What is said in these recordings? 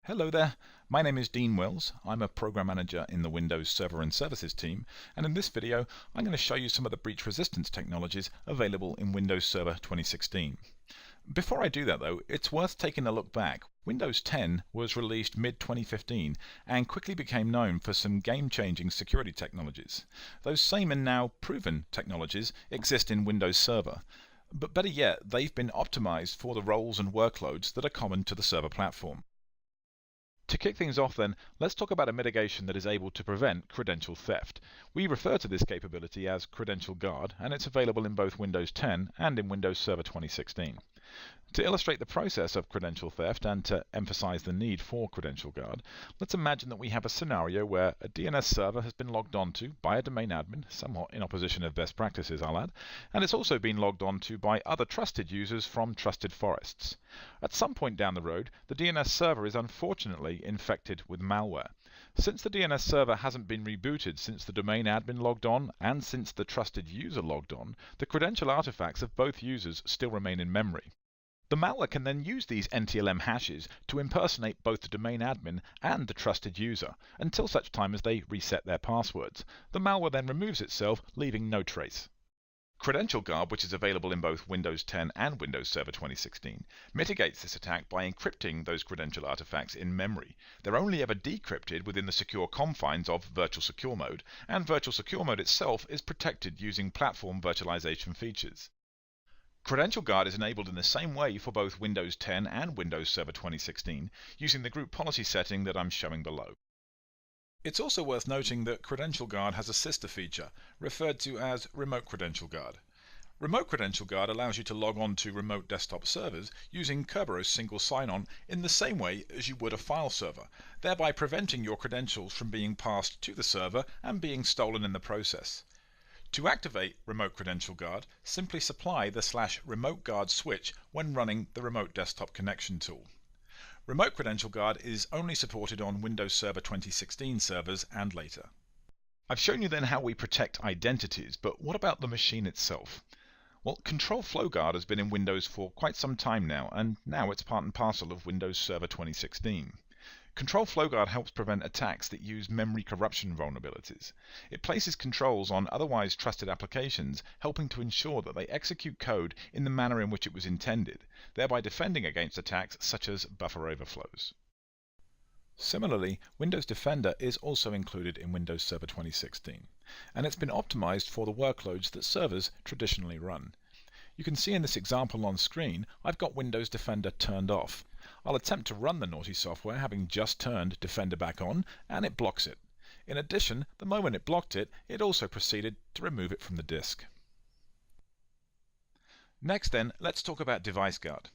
Hello there, my name is Dean Wills. I'm a Program Manager in the Windows Server and Services team, and in this video I'm going to show you some of the breach resistance technologies available in Windows Server 2016. Before I do that though, it's worth taking a look back. Windows 10 was released mid-2015 and quickly became known for some game-changing security technologies. Those same and now proven technologies exist in Windows Server. But better yet, they've been optimized for the roles and workloads that are common to the server platform. To kick things off then, let's talk about a mitigation that is able to prevent credential theft. We refer to this capability as Credential Guard, and it's available in both Windows 10 and in Windows Server 2016. To illustrate the process of credential theft and to emphasize the need for Credential Guard, let's imagine that we have a scenario where a DNS server has been logged onto by a domain admin, somewhat in opposition of best practices I'll add, and it's also been logged onto by other trusted users from trusted forests. At some point down the road, the DNS server is unfortunately infected with malware. Since the DNS server hasn't been rebooted since the domain admin logged on and since the trusted user logged on, the credential artifacts of both users still remain in memory. The malware can then use these NTLM hashes to impersonate both the domain admin and the trusted user, until such time as they reset their passwords. The malware then removes itself, leaving no trace. Credential Guard, which is available in both Windows 10 and Windows Server 2016, mitigates this attack by encrypting those credential artifacts in memory. They're only ever decrypted within the secure confines of Virtual Secure Mode, and Virtual Secure Mode itself is protected using platform virtualization features. Credential Guard is enabled in the same way for both Windows 10 and Windows Server 2016, using the group policy setting that I'm showing below. It's also worth noting that Credential Guard has a sister feature, referred to as Remote Credential Guard. Remote Credential Guard allows you to log on to remote desktop servers using Kerberos single sign-on in the same way as you would a file server, thereby preventing your credentials from being passed to the server and being stolen in the process. To activate Remote Credential Guard, simply supply the /Remote Guard switch when running the Remote Desktop Connection tool. Remote Credential Guard is only supported on Windows Server 2016 servers and later. I've shown you then how we protect identities, but what about the machine itself? Well, Control Flow Guard has been in Windows for quite some time now, and now it's part and parcel of Windows Server 2016. Control Flow Guard helps prevent attacks that use memory corruption vulnerabilities. It places controls on otherwise trusted applications, helping to ensure that they execute code in the manner in which it was intended, thereby defending against attacks such as buffer overflows. Similarly, Windows Defender is also included in Windows Server 2016, and it's been optimized for the workloads that servers traditionally run. You can see in this example on screen, I've got Windows Defender turned off. I'll attempt to run the naughty software having just turned Defender back on, and it blocks it. In addition, the moment it blocked it, it also proceeded to remove it from the disk. Next then, let's talk about Device Guard.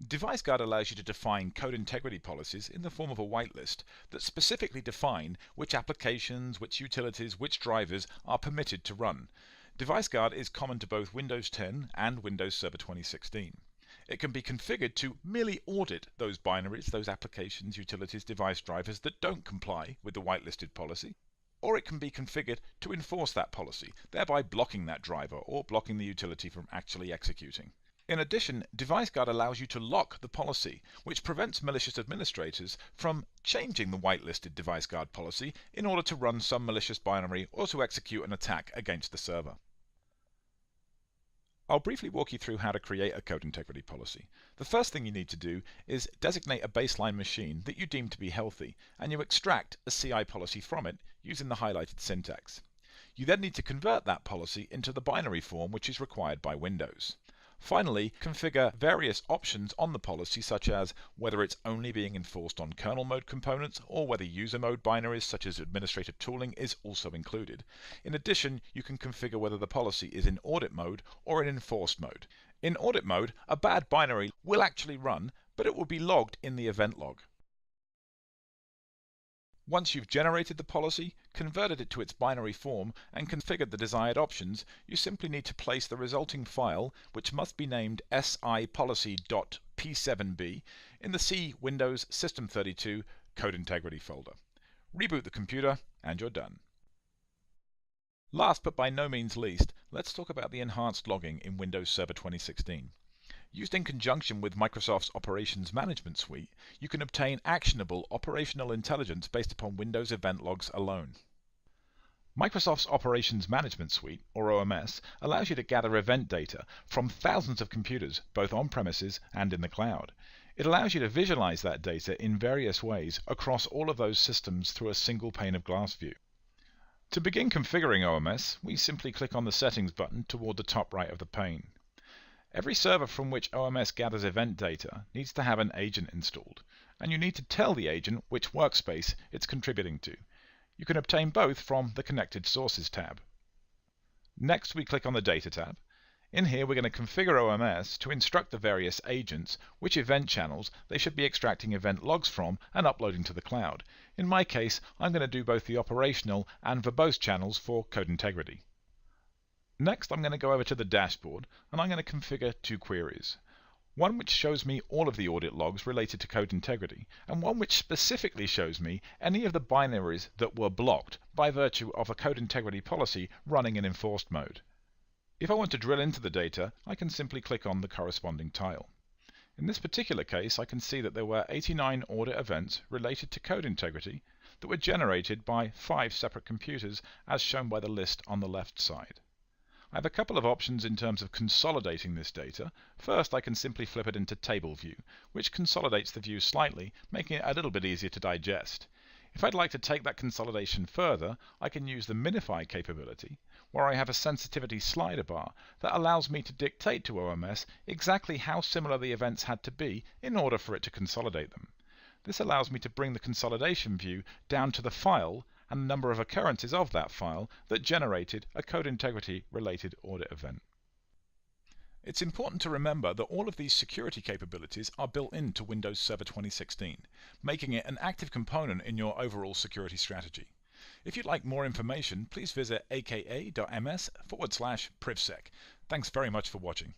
Device Guard allows you to define code integrity policies in the form of a whitelist that specifically define which applications, which utilities, which drivers are permitted to run. Device Guard is common to both Windows 10 and Windows Server 2016. It can be configured to merely audit those binaries, those applications, utilities, device drivers that don't comply with the whitelisted policy, or it can be configured to enforce that policy, thereby blocking that driver or blocking the utility from actually executing. In addition, Device Guard allows you to lock the policy, which prevents malicious administrators from changing the whitelisted Device Guard policy in order to run some malicious binary or to execute an attack against the server. I'll briefly walk you through how to create a code integrity policy. The first thing you need to do is designate a baseline machine that you deem to be healthy, and you extract a CI policy from it using the highlighted syntax. You then need to convert that policy into the binary form which is required by Windows. Finally, configure various options on the policy, such as whether it's only being enforced on kernel mode components or whether user mode binaries such as administrative tooling is also included. In addition, you can configure whether the policy is in audit mode or in enforced mode. In audit mode, a bad binary will actually run, but it will be logged in the event log. Once you've generated the policy, converted it to its binary form, and configured the desired options, you simply need to place the resulting file, which must be named sipolicy.p7b, in the C Windows System32 Code Integrity folder. Reboot the computer, and you're done. Last but by no means least, let's talk about the enhanced logging in Windows Server 2016. Used in conjunction with Microsoft's Operations Management Suite, you can obtain actionable operational intelligence based upon Windows event logs alone. Microsoft's Operations Management Suite, or OMS, allows you to gather event data from thousands of computers, both on-premises and in the cloud. It allows you to visualize that data in various ways across all of those systems through a single pane of glass view. To begin configuring OMS, we simply click on the Settings button toward the top right of the pane. Every server from which OMS gathers event data needs to have an agent installed, and you need to tell the agent which workspace it's contributing to. You can obtain both from the Connected Sources tab. Next, we click on the Data tab. In here, we're going to configure OMS to instruct the various agents which event channels they should be extracting event logs from and uploading to the cloud. In my case, I'm going to do both the operational and verbose channels for code integrity. Next, I'm going to go over to the dashboard and I'm going to configure two queries. One which shows me all of the audit logs related to code integrity, and one which specifically shows me any of the binaries that were blocked by virtue of a code integrity policy running in enforced mode. If I want to drill into the data, I can simply click on the corresponding tile. In this particular case, I can see that there were 89 audit events related to code integrity that were generated by 5 separate computers, as shown by the list on the left side. I have a couple of options in terms of consolidating this data. First, I can simply flip it into table view, which consolidates the view slightly, making it a little bit easier to digest. If I'd like to take that consolidation further, I can use the minify capability, where I have a sensitivity slider bar that allows me to dictate to OMS exactly how similar the events had to be in order for it to consolidate them. This allows me to bring the consolidation view down to the file and the number of occurrences of that file that generated a code integrity related audit event. It's important to remember that all of these security capabilities are built into Windows Server 2016, making it an active component in your overall security strategy. If you'd like more information, please visit aka.ms/privsec. Thanks very much for watching.